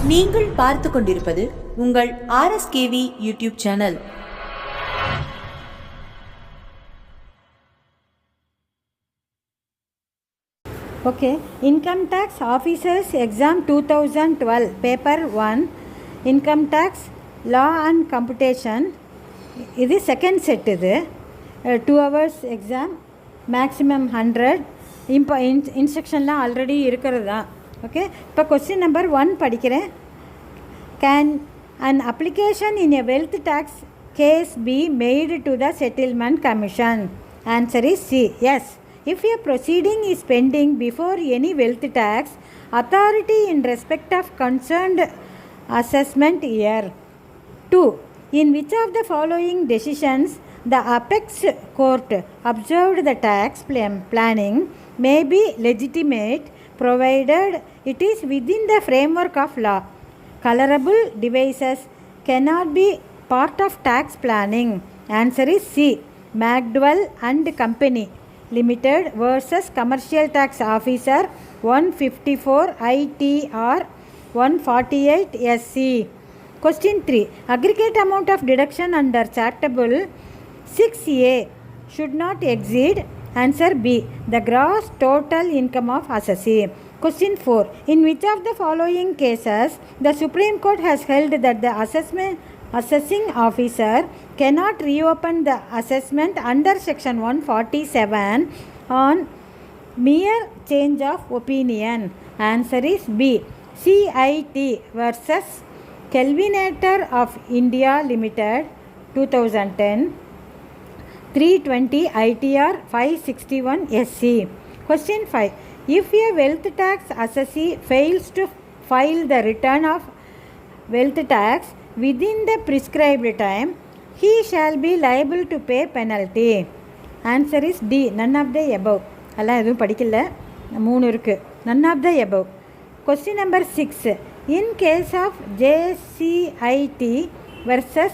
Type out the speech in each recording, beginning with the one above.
நீங்கள் பார்த்து கொண்டிருப்பது உங்கள் RSKV YouTube channel. Okay, Income Tax Officers Exam 2012 Paper 1 Income Tax Law and Computation. இது செகண்ட் செட். இது 2 hours எக்ஸாம், மேக்ஸிமம் 100. இப்போ இன்ஸ்ட்ரக்ஷன்லாம் ஆல்ரெடி இருக்கிறது தான். ஓகே, இப்போ கொஸ்டின் நம்பர் 1 படிக்கிறேன். Can an application in a wealth tax case be made to the settlement commission? Answer is C. Yes. If a proceeding is pending before any wealth tax authority in respect of concerned assessment year. 2. In which of the following decisions the apex court observed the tax planning may be legitimate provided it is within the framework of law? Colorable devices cannot be part of tax planning. Answer is C. McDowell and Company Limited versus Commercial Tax Officer 154 ITR 148 SC. Question 3. Aggregate amount of deduction under Chartable 6A should not exceed. Answer B. The gross total income of assessee. Question 4. In which of the following cases the Supreme Court has held that the assessing officer cannot reopen the assessment under section 147 on mere change of opinion? Answer is B. CIT versus Kelvinator of India Limited 2010 320 ITR 561 SC. Question 5. If a wealth tax assessee fails to file the return of wealth tax within the prescribed time, he shall be liable to pay penalty. Answer is D. None of the above. எல்லாம் எதுவும் படிக்கல, 3 இருக்குது. None of the above. Question number 6. In case of JCIT versus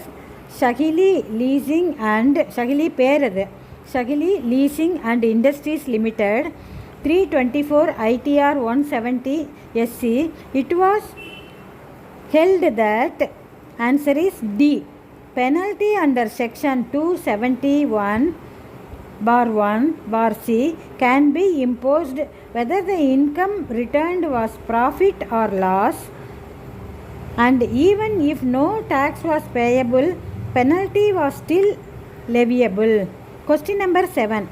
Shahili Leasing and Shahili பேரது Shahili Leasing and Industries Limited 324 ITR 170 SC, it was held that answer is D. Penalty under section 271(1) C can be imposed whether the income returned was profit or loss, and even if no tax was payable, penalty was still leviable. Question number 7.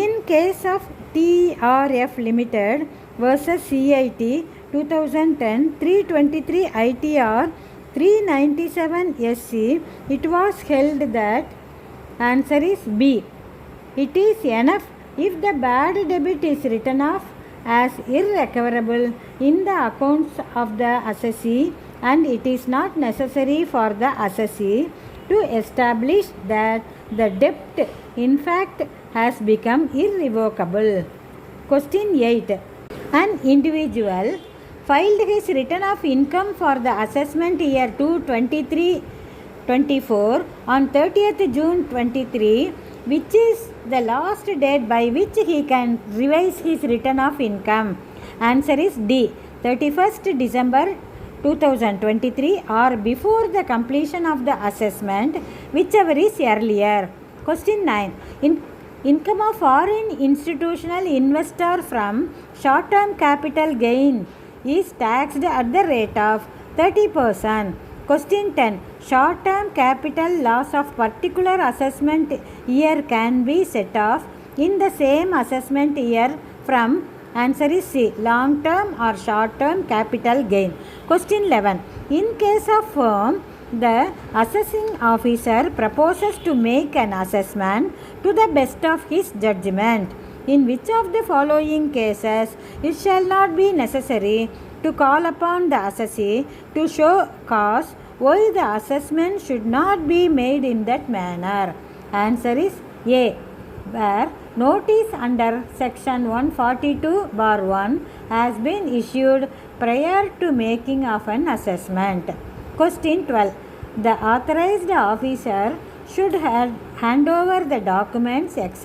In case of TRF Limited versus CIT 2010 323 ITR 397 SC, it was held that answer is B. It is enough if the bad debit is written off as irrecoverable in the accounts of the assessee, and it is not necessary for the assessee to establish that the debt in fact has become irrevocable. Question 8. An individual filed his return of income for the assessment year 2023-24 on 30th June 23, which is the last date by which he can revise his return of income. Answer is D. 31st December 2023 or before the completion of the assessment, whichever is earlier. Question 9. Income of foreign institutional investor from short-term capital gain is taxed at the rate of 30%. Question 10. Short-term capital loss of particular assessment year can be set off in the same assessment year from answer is C. Long-term or short-term capital gain. Question 11. In case of firm, the assessing officer proposes to make an assessment to the best of his judgment. In which of the following cases it shall not be necessary to call upon the assessee to show cause why the assessment should not be made in that manner? Answer is A. Where notice under section 142(1) has been issued prior to making of an assessment. Question 12. The authorized officer should hand over the documents etc.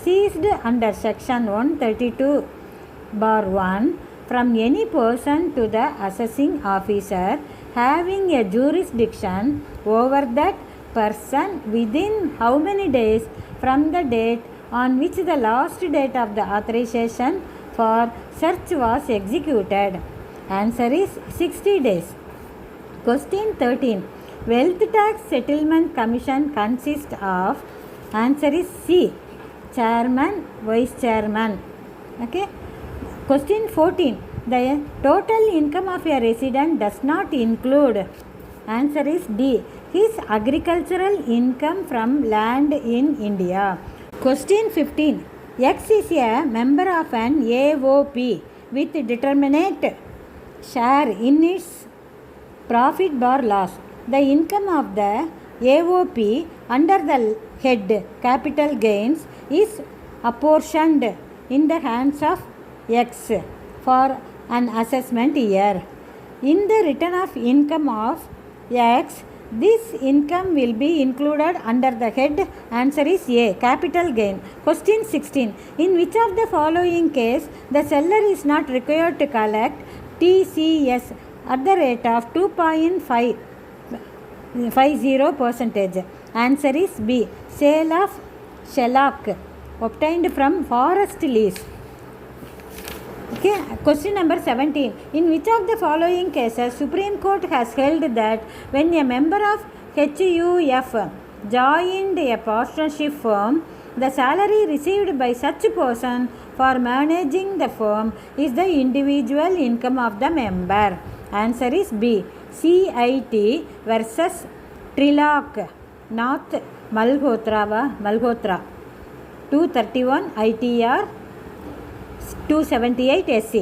seized under section 132(1) from any person to the assessing officer having a jurisdiction over that person within how many days from the date on which the last date of the authorization for search was executed? Answer is 60 days. Question 13. Wealth Tax Settlement Commission consists of, answer is C, chairman, vice chairman. Okay. Question 14. The total income of a resident does not include, answer is D, his agricultural income from land in India. Question 15. X is a member of an AOP with determinate share in its profit or loss. The income of the AOP under the head capital gains is apportioned in the hands of X for an assessment year. In the return of income of X, this income will be included under the head, answer is A, capital gain. Question 16. In which of the following case the seller is not required to collect TCS at the rate of 2.50%? Answer is B, sale of shellac obtained from forest lease. Okay. Question number 17. In which of the following cases Supreme Court has held that when a member of HUF joined a partnership firm, the salary received by such person for managing the firm is the individual income of the member? Answer is B, CIT versus Trilok, North Malhotra, 231 ITR 278 SC.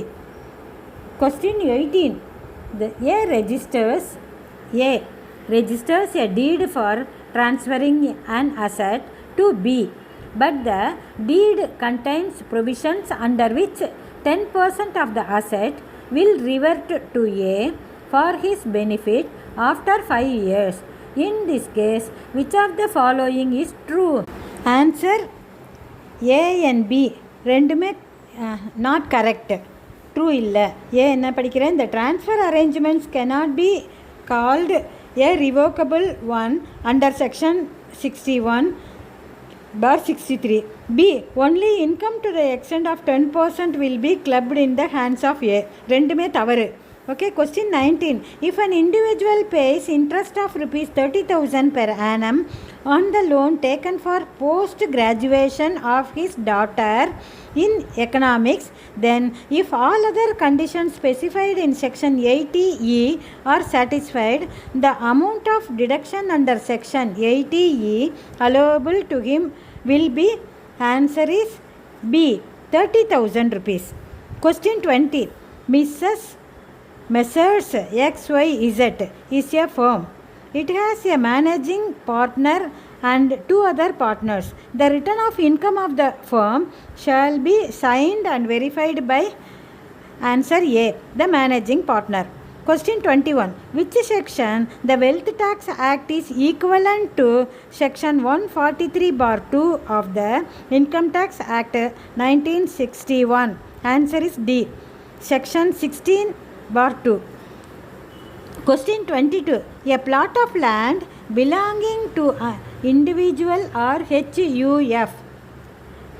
Question 18. A registers a deed for transferring an asset to B, but the deed contains provisions under which 10% of the asset will revert to A for his benefit after 5 years. In this case, which of the following is true? Answer A and B ரெண்டுமே not correct. True இல்லை. ஏ என்ன படிக்கிறேன்? The transfer arrangements cannot be called a revocable one under section 61/63. B, only income to the extent of 10% will be clubbed in the hands of A. ரெண்டுமே தவறு. Okay. Question 19. If an individual pays interest of rupees 30,000 per annum on the loan taken for post graduation of his daughter in economics, then if all other conditions specified in section 80E are satisfied, the amount of deduction under section 80E allowable to him will be, answer is B, 30,000 rupees. Question 20. Messrs XYZ is a firm. It has a managing partner and 2 other partners. The return of income of the firm shall be signed and verified by, answer A, the managing partner. Question 21. Which section the Wealth Tax Act is equivalent to section 143/2 of the Income Tax Act 1961? Answer is D, section 16/2. Question 22. A plot of land belonging to an individual or HUF.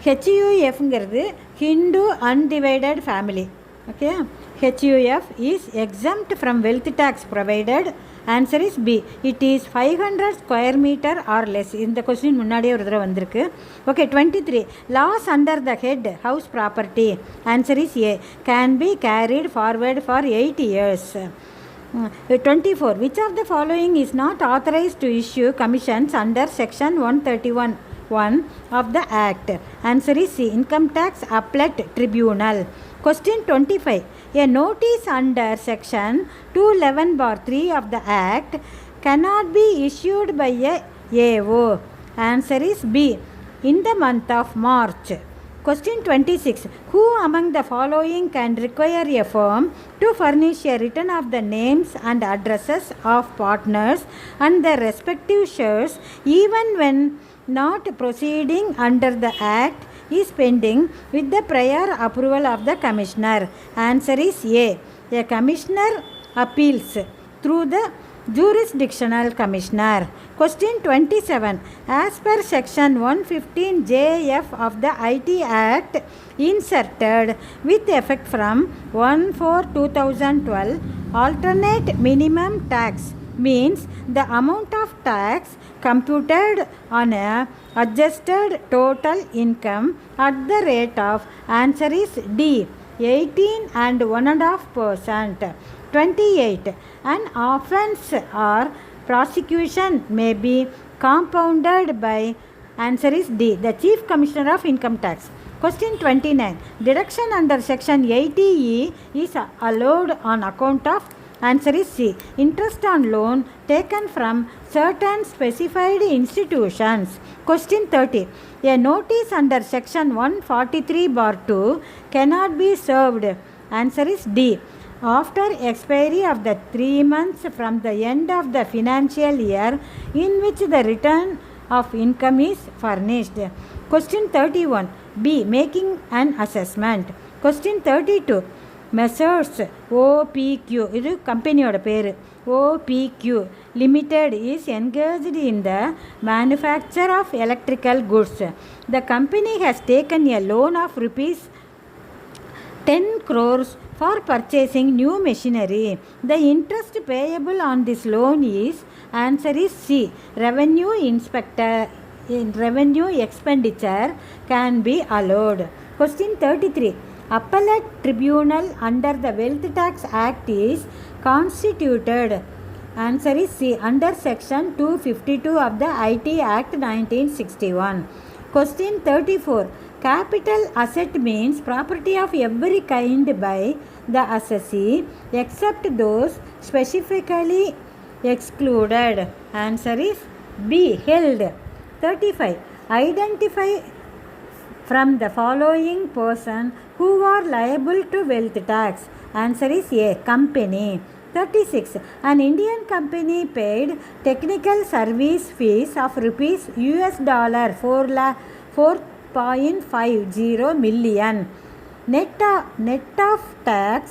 HUFங்கிறது Hindu Undivided Family. Okay. HUF is exempt from wealth tax provided, answer is B, it is 500 square meter or less. இந்த question முன்னாடியே ஒரு தடவை வந்திருக்கு. Okay. 23. Laws under the head house property, answer is A, can be carried forward for 8 years. 24. Which of the following is not authorized to issue commissions under section 131(1) of the Act? Answer is C, Income Tax Appellate Tribunal. Question 25. A notice under section 211(3) of the Act cannot be issued by a AO. Answer is B, in the month of March. Question 26. Who among the following can require a firm to furnish a written of the names and addresses of partners and their respective shares even when not proceeding under the Act is pending with the prior approval of the Commissioner. Answer is A. A Commissioner appeals through the Jurisdictional Commissioner. Question 27. As per Section 115 JF of the IT Act, inserted with effect from 1/4/2012, alternate minimum tax means the amount of tax computed on a adjusted total income at the rate of, answer is D, 18 and 1.5%. 28. An offence or prosecution may be compounded by, answer is D, the Chief Commissioner of Income Tax. Question 29. Deduction under Section 80E is allowed on account of, answer is C, interest on loan taken from certain specified institutions. Question 30. A notice under Section 143(2) cannot be served, answer is D, after expiry of the 3 months from the end of the financial year in which the return of income is furnished. Question 31. B. Making an assessment. Question 32. Messrs. OPQ, இது கம்பெனியோட பேர், OPQ Limited is engaged in the manufacture of electrical goods. The company has taken a loan of rupees 10 crores for purchasing new machinery. The interest payable on this loan is, answer is C, revenue expenditure can be allowed. Question 33. Appellate tribunal under the Wealth Tax Act is constituted, answer is C, under Section 252 of the IT Act 1961. Question 34. Capital asset means property of every kind by the assessee except those specifically excluded. Answer is B, held. 35. Identify from the following person who are liable to wealth tax. Answer is A, company. 36. An Indian company paid technical service fees of rupees $4.50 million net of tax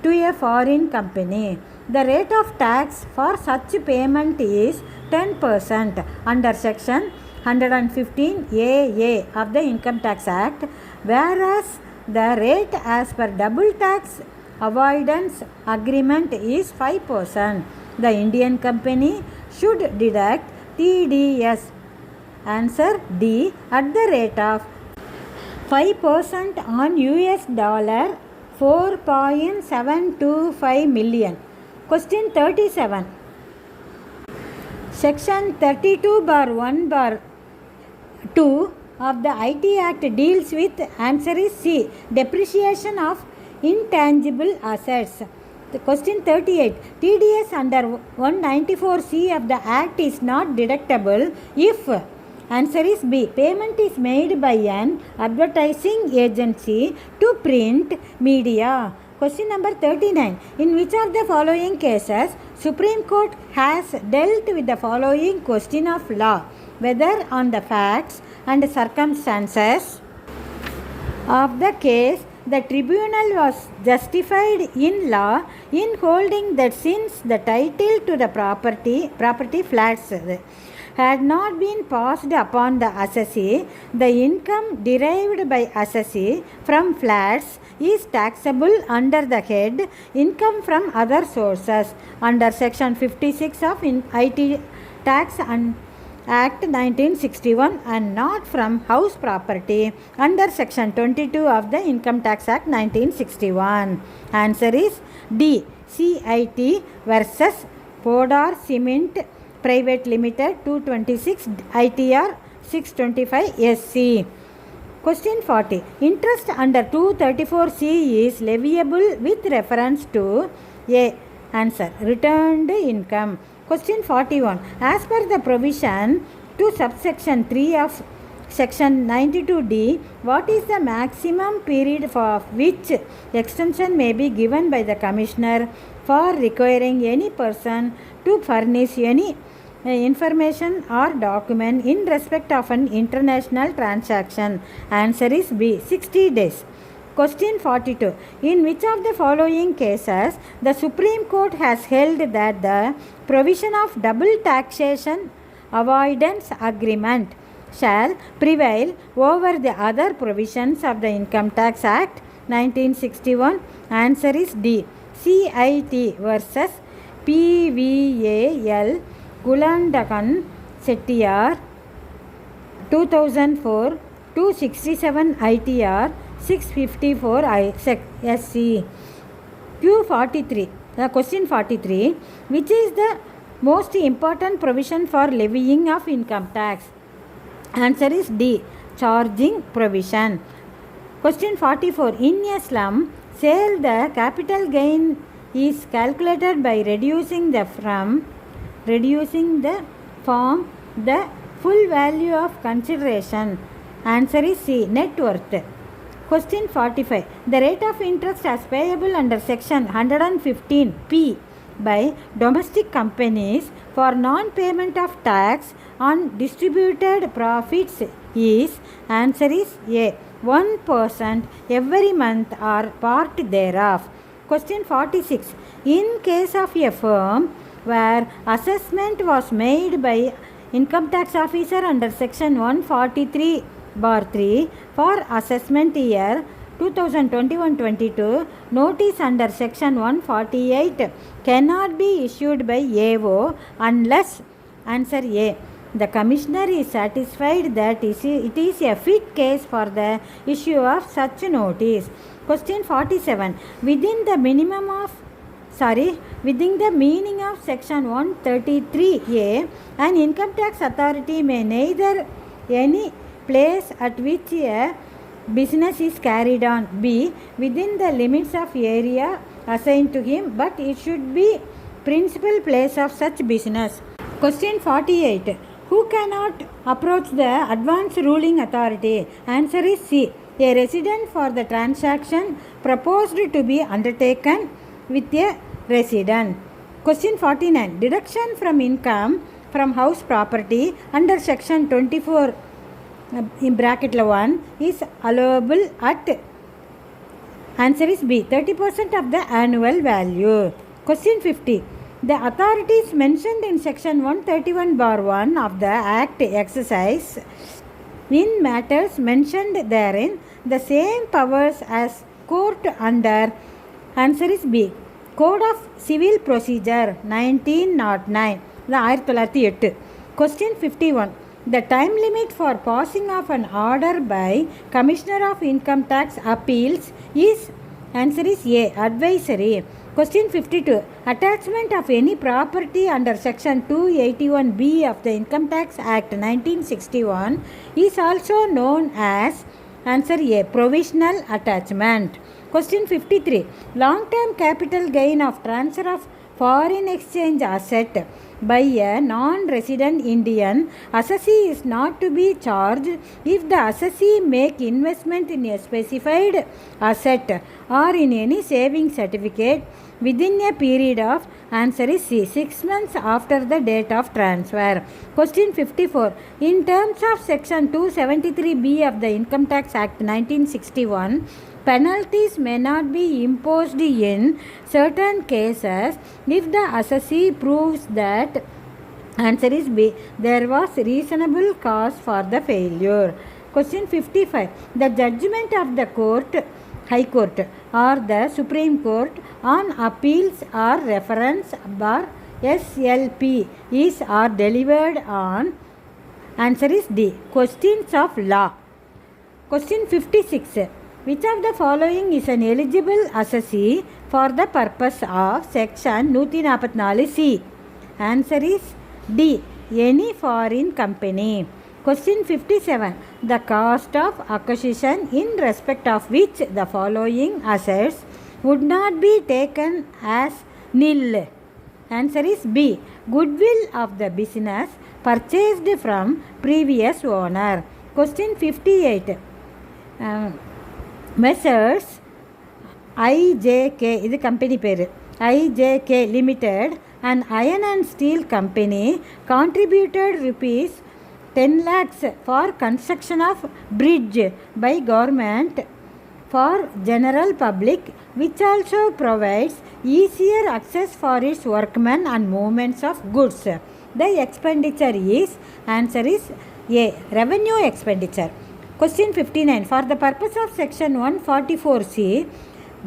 to a foreign company. The rate of tax for such payment is 10% under Section 115AA of the Income Tax Act, whereas the rate as per double tax avoidance agreement is 5%. The Indian company should deduct TDS, answer D, at the rate of 5% on $4.725 million. Question 37. Section 32(1)(2) of the IT Act deals with, answer is C, depreciation of intangible assets. The question 38. TDS under 194C of the Act is not deductible if, answer is B, payment is made by an advertising agency to print media. Question number 39. In which of the following cases Supreme Court has dealt with the following question of law, whether on the facts and circumstances of the case the tribunal was justified in law in holding that since the title to the property flats had not been passed upon the assessee, the income derived by assessee from flats is taxable under the head income from other sources under Section 56 of IT Tax and Act 1961 and not from house property under Section 22 of the Income Tax Act 1961. Answer is D, CIT versus Podar Cement Private Limited 226 ITR 625 SC. Question 40. Interest under 234C is leviable with reference to A, answer, returned income. Question 41. As per the provision to subsection 3 of Section 92D, what is the maximum period for which extension may be given by the Commissioner for requiring any person to furnish any information or document in respect of an international transaction? Answer is B, 60 days. Question 42. In which of the following cases the Supreme Court has held that the provision of double taxation avoidance agreement shall prevail over the other provisions of the Income Tax Act 1961? Answer is D, CIT versus PVAL Gulandakan Settiar 2004 267 ITR 654 SC. Q43. Question 43. Which is the most important provision for levying of income tax? Answer is D, charging provision. Question 44. In a slum sale, the capital gain is calculated by reducing from the full value of consideration. Answer is C, net worth. Question 45. The rate of interest as payable under section 115P by domestic companies for non-payment of tax on distributed profits is? Answer is A, 1% every month or part thereof. Question 46. In case of a firm where assessment was made by income tax officer under section 143/3 for assessment year 2021-22, notice under section 148 cannot be issued by AO unless, answer A, the commissioner is satisfied that it is a fit case for the issue of such notice. Question 47. Within the meaning of section 133A, an income tax authority may neither any place at which a business is carried on be within the limits of area assigned to him, but it should be principal place of such business. Question 48. Who cannot approach the advance ruling authority? Answer is C, a resident for the transaction proposed to be undertaken with a resident. Question 49. Deduction from income from house property under section 24 in bracket 1 is allowable at, answer is B, 30% of the annual value. Question 50. The authorities mentioned in section 131/1 of the Act exercise in matters mentioned therein the same powers as court under, answer is B, Code of Civil Procedure 1909. Question 51. The time limit for passing of an order by Commissioner of Income Tax Appeals is, answer is A, advisory. Question 52. Attachment of any property under section 281B of the Income Tax Act 1961 is also known as, answer A, provisional attachment. Question 53. Long-term capital gain of transfer of foreign exchange asset by a non-resident Indian assessee is not to be charged if the assessee make investment in a specified asset or in any saving certificate within a period of, answer is C, 6 months after the date of transfer. Question 54. In terms of section 273B of the Income Tax Act 1961, penalties may not be imposed in certain cases if the assessee proves that, answer is B, there was reasonable cause for the failure. Question 55. The judgment of the court, High Court or the Supreme Court on appeals or reference bar SLP is or delivered on, answer is D, questions of law. Question 56. Which of the following is an eligible assessee for the purpose of section 144C? Answer is D, any foreign company. Question 57. The cost of acquisition in respect of which the following assets would not be taken as nil? Answer is B, goodwill of the business purchased from previous owner. Question 58. Messrs. IJK, இது company பேர், IJK Limited an iron and steel company contributed rupees 10 lakhs for construction of bridge by government for general public, which also provides easier access for its workmen and movements of goods. The expenditure is, answer is A, revenue expenditure. Question 59. For the purpose of section 144C,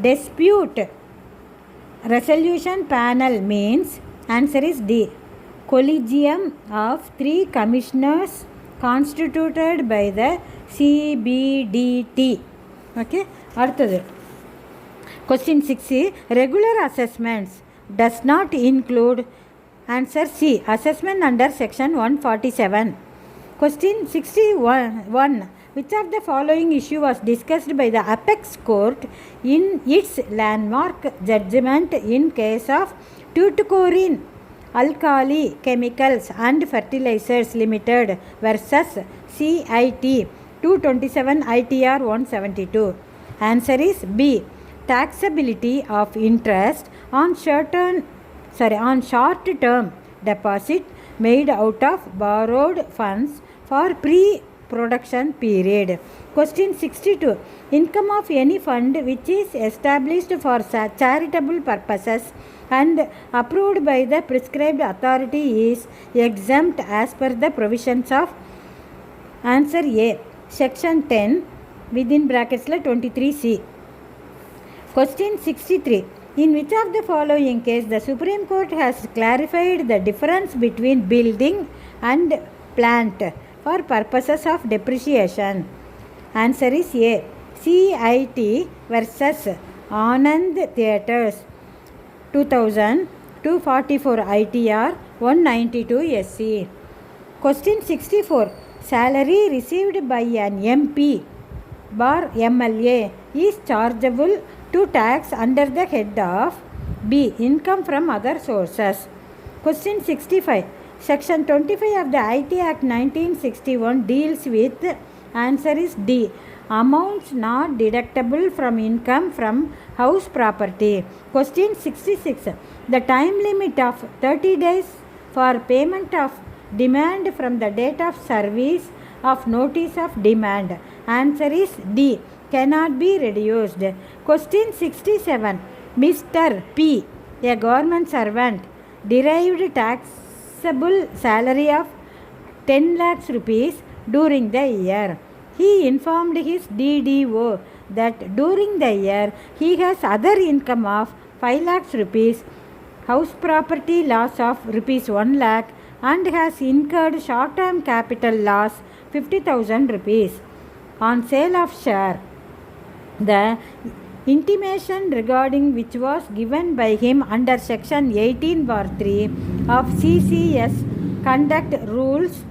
dispute resolution panel means, answer is D, collegium of 3 commissioners constituted by the CBDT. Okay, அடுத்தது question 6, regular assessments does not include, answer C, assessment under section 147. Question 61, which of the following issue was discussed by the apex court in its landmark judgment in case of Tuticorin Alkali Chemicals and Fertilizers Limited versus CIT 227 ITR 172. Answer is B, taxability of interest on short-term deposit made out of borrowed funds for pre-production period. Question 62. Income of any fund which is established for charitable purposes and approved by the prescribed authority is exempt as per the provisions of, answer A, section 10 within brackets 23C. Question 63. In which of the following case the Supreme Court has clarified the difference between building and plant for purposes of depreciation? Answer is A, CIT versus Anand Theatres 2000 244 ITR 192 SC. Question 64. Salary received by an MP bar MLA is chargeable to tax under the head of B, income from other sources. Question 65. Section 25 of the IT Act 1961 deals with, answer is D, amounts not deductible from income from house property. Question 66. The time limit of 30 days for payment of demand from the date of service of notice of demand. Answer is D, cannot be reduced. Question 67. Mr. P, a government servant, derived taxable salary of 10 lakhs rupees during the year. He informed his DDO that during the year he has other income of 5 lakhs rupees, house property loss of rupees 1 lakh, and has incurred short-term capital loss 50,000 rupees on sale of share. The intimation regarding which was given by him under section 18/3 of CCS conduct rules,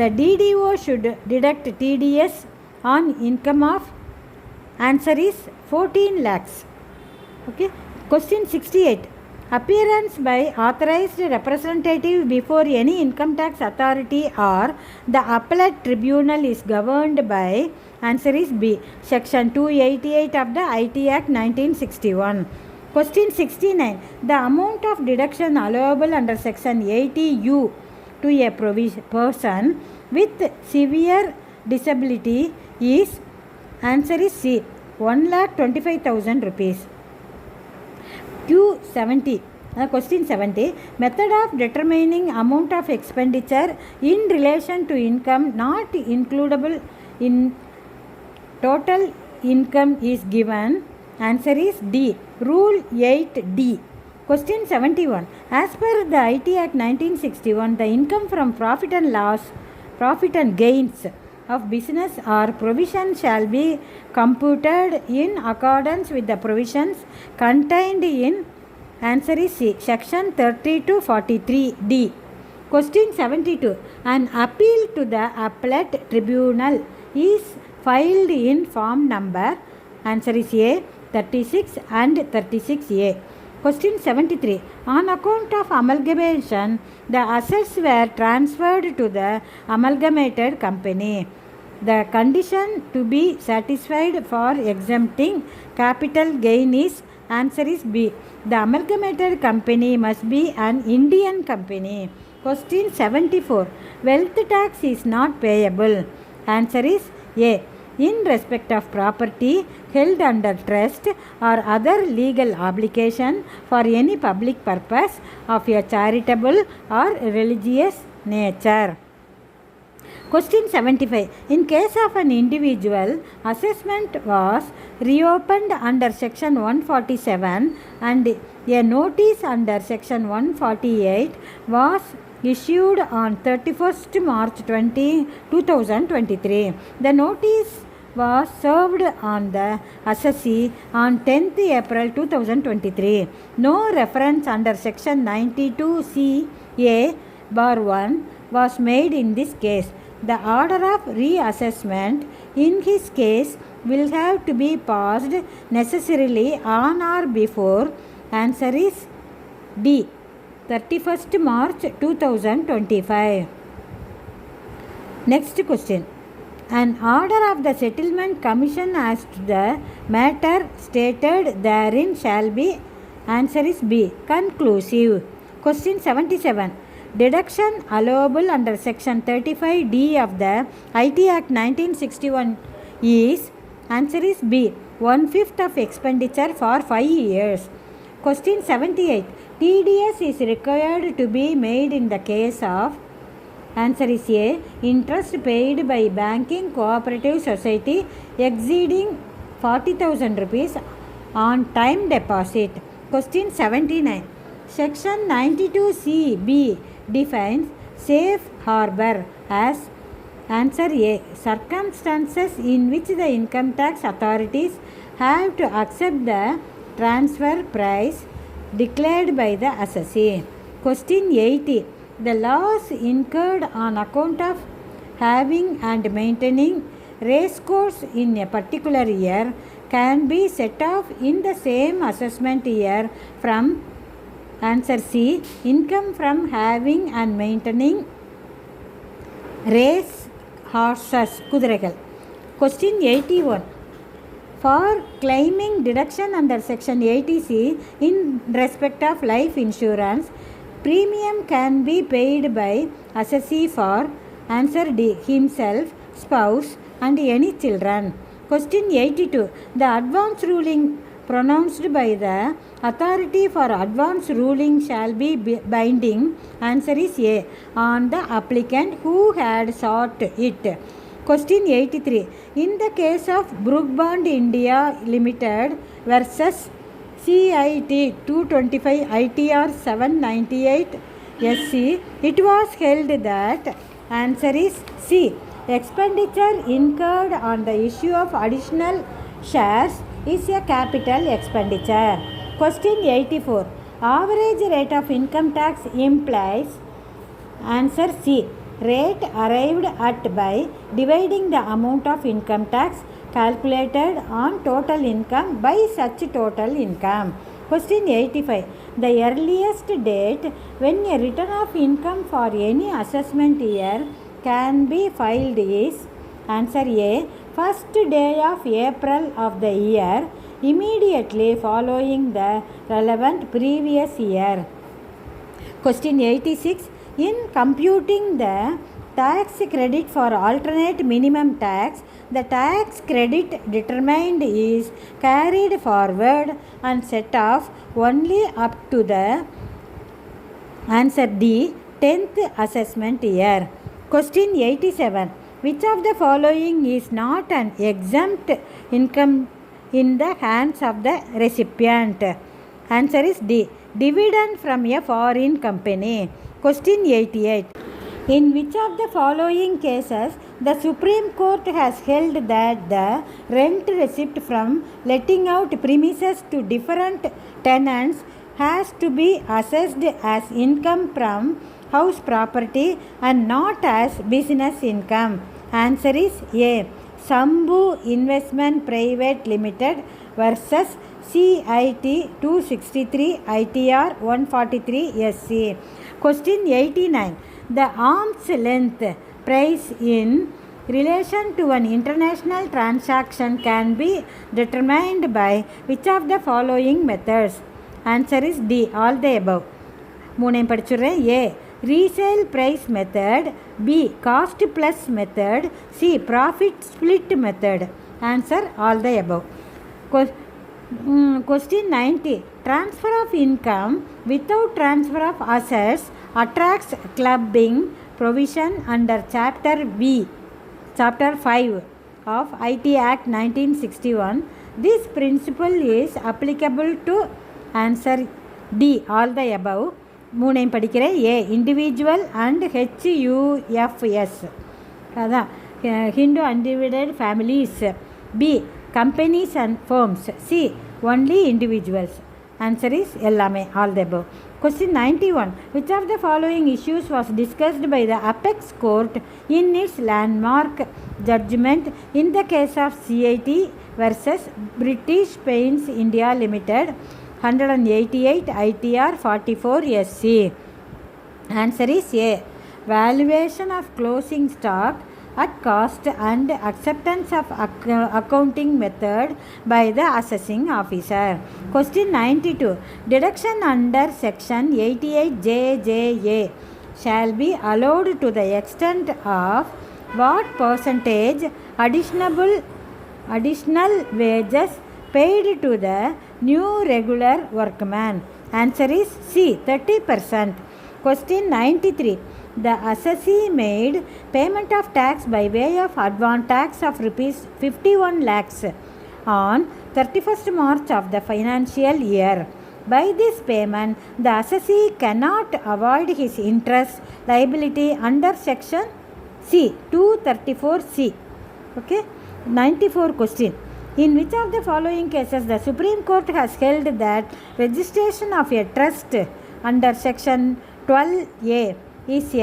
the DDO should deduct TDS on income of, answer is 14 lakhs. Okay. Question 68. Appearance by authorized representative before any income tax authority or the appellate tribunal is governed by, answer is B, section 288 of the IT Act 1961. Question 69. The amount of deduction allowable under section 80U to a person with severe disability is, answer is C, 1,25,000 rupees. Q70. Question 70. Method of determining amount of expenditure in relation to income not includable in total income is given. Answer is D, Rule 8D. Question 71. As per the IT Act 1961, the income from profit and gains of business or provision shall be computed in accordance with the provisions contained in, answer is C, section 30 to 43D. Question 72. An appeal to the appellate tribunal is filed in form number, answer is A, 36 and 36A. Question 73. On account of amalgamation, the assets were transferred to the amalgamated company. The condition to be satisfied for exempting capital gain is, Answer is B. The amalgamated company must be an Indian company. Question 74. Wealth tax is not payable. Answer is A. In respect of property held under trust or other legal obligation for any public purpose of a charitable or religious nature. Question 75. In case of an individual, assessment was reopened under section 147 and a notice under section 148 was issued on 31st March 2023. The notice was served on the assessee on 10th April 2023. No reference under section 92CA bar 1 was made in this case. The order of reassessment in his case will have to be passed necessarily on or before. Answer is D. 31st March 2025. Next question. An order of the Settlement Commission as to the matter stated therein shall be. Answer is B. Conclusive. Question 77. Deduction allowable under section 35D of the IT Act 1961 is. Answer is B. 1/5 of expenditure for 5 years. Question 78. TDS is required to be made in the case of. Answer is A. Interest paid by banking cooperative society exceeding 40,000 rupees on time deposit. Question 79. Section 92CB defines safe harbor as. Answer A. Circumstances in which the income tax authorities have to accept the transfer price declared by the assessee. Question 80. The loss incurred on account of having and maintaining racecourse in a particular year can be set off in the same assessment year from. Answer C. Income from having and maintaining race horses kudiregal. Question 81. For claiming deduction under section 80C in respect of life insurance, premium can be paid by assessee for. Answer D. Himself, spouse and any children. Question 82. The advance ruling pronounced by the authority for advance ruling shall be binding. Answer is A. On the applicant who had sought it. Question 83. In the case of Brookbond India Limited versus CIT 225 ITR 798 SC, it was held that. Answer is C. Expenditure incurred on the issue of additional shares is a capital expenditure. Question 84. Average rate of income tax implies. Answer C. Rate arrived at by dividing the amount of income tax calculated on total income by such total income. Question 85. The earliest date when a return of income for any assessment year can be filed is. Answer A. First day of April of the year immediately following the relevant previous year. Question 86. In computing the tax credit for alternate minimum tax, the tax credit determined is carried forward and set off only up to the. Answer D. 10th assessment year. Question 87. Which of the following is not an exempt income in the hands of the recipient? Answer is D. Dividend from a foreign company. Question 88. In which of the following cases the Supreme Court has held that the rent received from letting out premises to different tenants has to be assessed as income from house property and not as business income? Answer is A. Sambhu Investment Private Limited versus CIT 263 ITR 143 SC. Question 89. The arm's length price in relation to an international transaction can be determined by which of the following methods? Answer is D, all the above. மூணையும் படிச்சுடுறேன். A, resale price method. B, cost plus method. C, profit split method. Answer, all the above. Question 90. Transfer of income without transfer of assets attracts clubbing provision under Chapter V, Chapter 5 of IT Act 1961. This principle is applicable to answer D, all the above. மூணையும் படிக்கிறேன். A, individual and HUFS, அதான் Hindu undivided families. B, companies and firms. C, only individuals. Answer is எல்லாமே, all the above. Question 91. Which of the following issues was discussed by the Apex Court in its landmark judgment in the case of CIT versus British Paints India Limited, 188 ITR 44 SC? Answer is A, valuation of closing stock at cost and acceptance of accounting method by the assessing officer. Question 92. Deduction under section 88JJA shall be allowed to the extent of what percentage additional wages paid to the new regular workman? Answer is C, 30%. Question 93. The assessee made payment of tax by way of advance tax of rupees 51 lakhs on 31st March of the financial year. By this payment, the assessee cannot avoid his interest liability under section C, 234C. Okay. 94 question. In which of the following cases the Supreme Court has held that registration of a trust under section 12A is a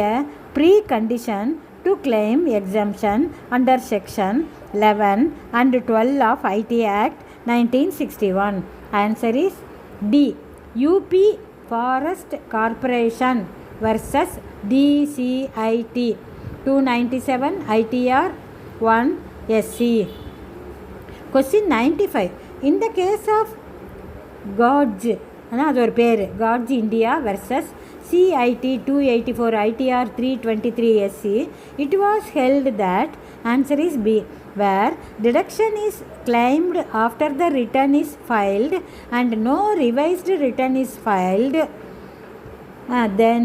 precondition to claim exemption under section 11 and 12 of IT Act 1961? Answer is D, UP Forest Corporation versus DCIT, 297 ITR 1 SC. Question 95. In the case of Gorge, அது ஒரு பேர், Gorge India versus CIT 284 ITR 323 SC, it was held that answer is B, where deduction is claimed after the return is filed and no revised return is filed, then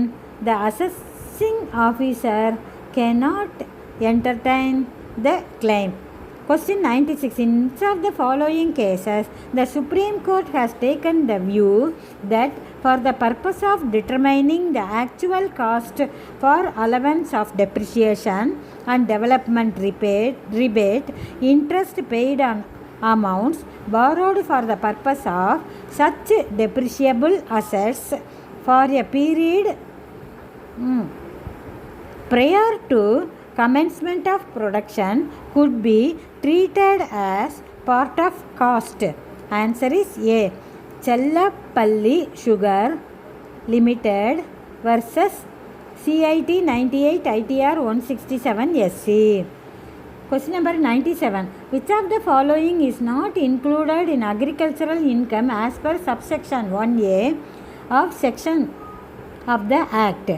the assessing officer cannot entertain the claim. Question 96. In each of the following cases, the Supreme Court has taken the view that for the purpose of determining the actual cost for allowance of depreciation and development rebate, interest paid on amounts borrowed for the purpose of such depreciable assets for a period prior to commencement of production could be treated as part of cost. Answer is A, Chellapalli Sugar Limited versus CIT 98 ITR 167 SC. Question number 97. Which of the following is not included in agricultural income as per subsection 1A of section of the Act?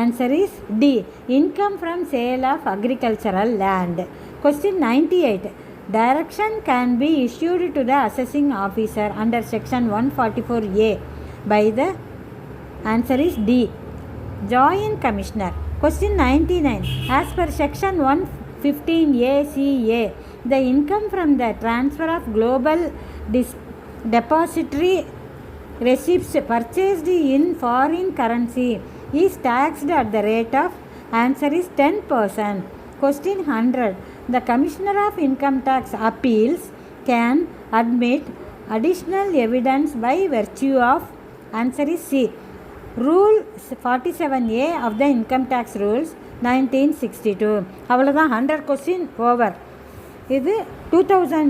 Answer is D, income from sale of agricultural land. Question 98. Direction can be issued to the assessing officer under section 144A by the answer is D, Joint Commissioner. Question 99. As per section 115ACA, the income from the transfer of global depository receipts purchased in foreign currency is taxed at the rate of answer is 10%. Question 100. The Commissioner of Income Tax Appeals can admit additional evidence by virtue of answer is C, Rule 47A of the Income Tax Rules 1962. அவ்வளோதான் 100 question over. இது 2000